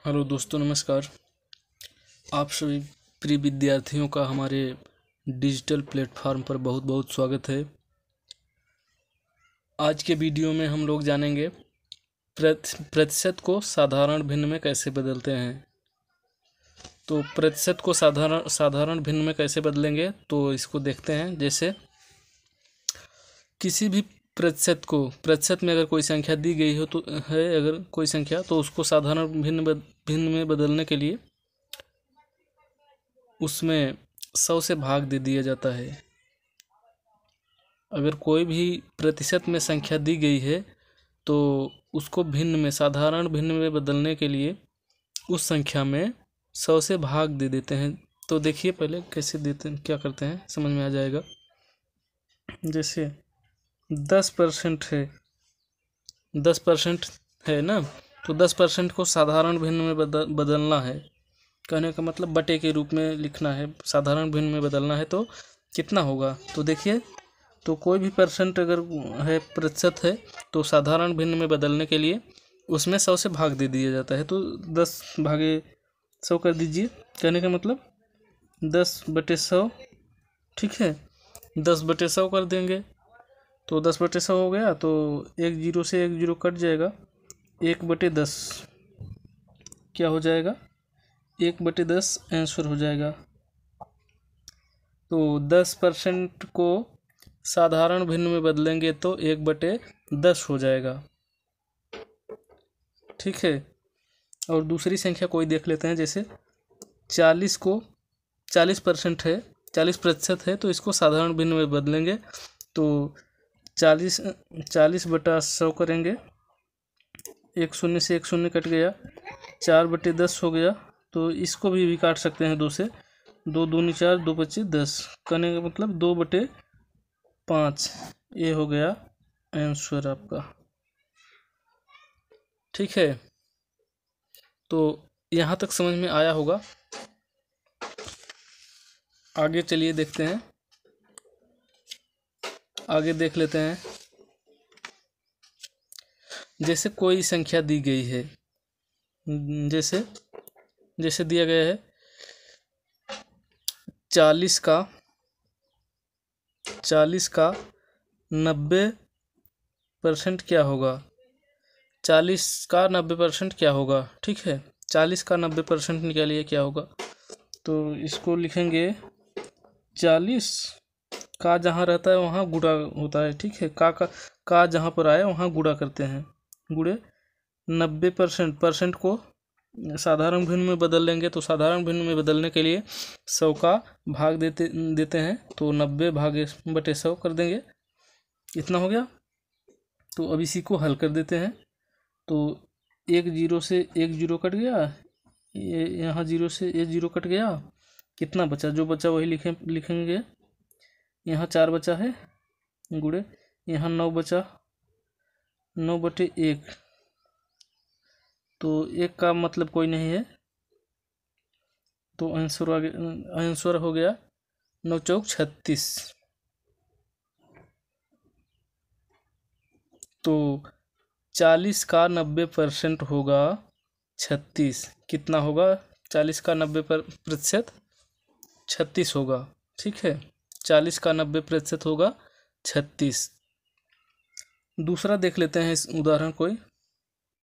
Hello दोस्तों, नमस्कार। आप सभी प्रिय विद्यार्थियों का हमारे डिजिटल प्लेटफॉर्म पर बहुत बहुत स्वागत है। आज के वीडियो में हम लोग जानेंगे प्रतिशत को साधारण भिन्न में कैसे बदलते हैं। तो प्रतिशत को साधारण भिन्न में कैसे बदलेंगे, तो इसको देखते हैं। जैसे किसी भी प्रतिशत में अगर कोई संख्या दी गई हो तो है अगर कोई संख्या, तो उसको साधारण भिन्न में बदलने के लिए उसमें 100 से भाग दे दिया जाता है। अगर कोई भी प्रतिशत में संख्या दी गई है तो उसको साधारण भिन्न में बदलने के लिए उस संख्या में 100 से भाग दे देते हैं। तो देखिए पहले कैसे देते हैं, क्या करते हैं, समझ में आ जाएगा। जैसे 10% है, 10% है ना, तो 10% को साधारण भिन्न में बदलना है। कहने का मतलब बटे के रूप में लिखना है, साधारण भिन्न में बदलना है। तो कितना होगा, तो देखिए, तो कोई भी परसेंट अगर है, प्रतिशत है, तो साधारण भिन्न में बदलने के लिए उसमें 100 से भाग दे दिया जाता है। तो 10 भागे 100 कर दीजिए। कहने का मतलब 10/100, ठीक है, 10/100 कर देंगे। तो 10/100 हो गया, तो एक जीरो से एक जीरो कट जाएगा, 1/10 क्या हो जाएगा, 1/10 आंसर हो जाएगा। तो 10% को साधारण भिन्न में बदलेंगे तो 1/10 हो जाएगा, ठीक है। और दूसरी संख्या कोई देख लेते हैं। जैसे 40% है, 40% है, तो इसको साधारण भिन्न में बदलेंगे तो 40/100 करेंगे। एक शून्य से एक शून्य कट गया, 4/10 हो गया। तो इसको भी काट सकते हैं 2 से, 2 दूनी 4, 2×5 = 10। करने का मतलब 2/5, ये हो गया आंसर आपका, ठीक है। तो यहाँ तक समझ में आया होगा। आगे चलिए देखते हैं, आगे देख लेते हैं। जैसे कोई संख्या दी गई है, जैसे जैसे दिया गया है 40 का 90% क्या होगा, 40 का 90% क्या होगा, ठीक है। 40 का 90% निकालिए क्या होगा। तो इसको लिखेंगे 40 का जहाँ रहता है वहाँ गुणा होता है, ठीक है। का जहाँ पर आए वहाँ गुणा करते हैं, गुणे 90% को साधारण भिन्न में बदल लेंगे। तो साधारण भिन्न में बदलने के लिए 100 का भाग देते हैं, तो 90/100 कर देंगे, इतना हो गया। तो अब इसी को हल कर देते हैं। तो एक जीरो से एक जीरो कट गया, ये यहाँ जीरो से एक जीरो कट गया, कितना बचा, जो बचा वही लिखेंगे। यहाँ 4 बचा है, गुणे यहाँ 9 बचा, 9/1। तो 1 का मतलब कोई नहीं है, तो आंसर हो गया 9 चौक 36। तो 40 का 90% होगा 36, कितना होगा, 40 का 90% 36 होगा, ठीक है। 40 का 90% होगा 36। दूसरा देख लेते हैं इस उदाहरण कोई।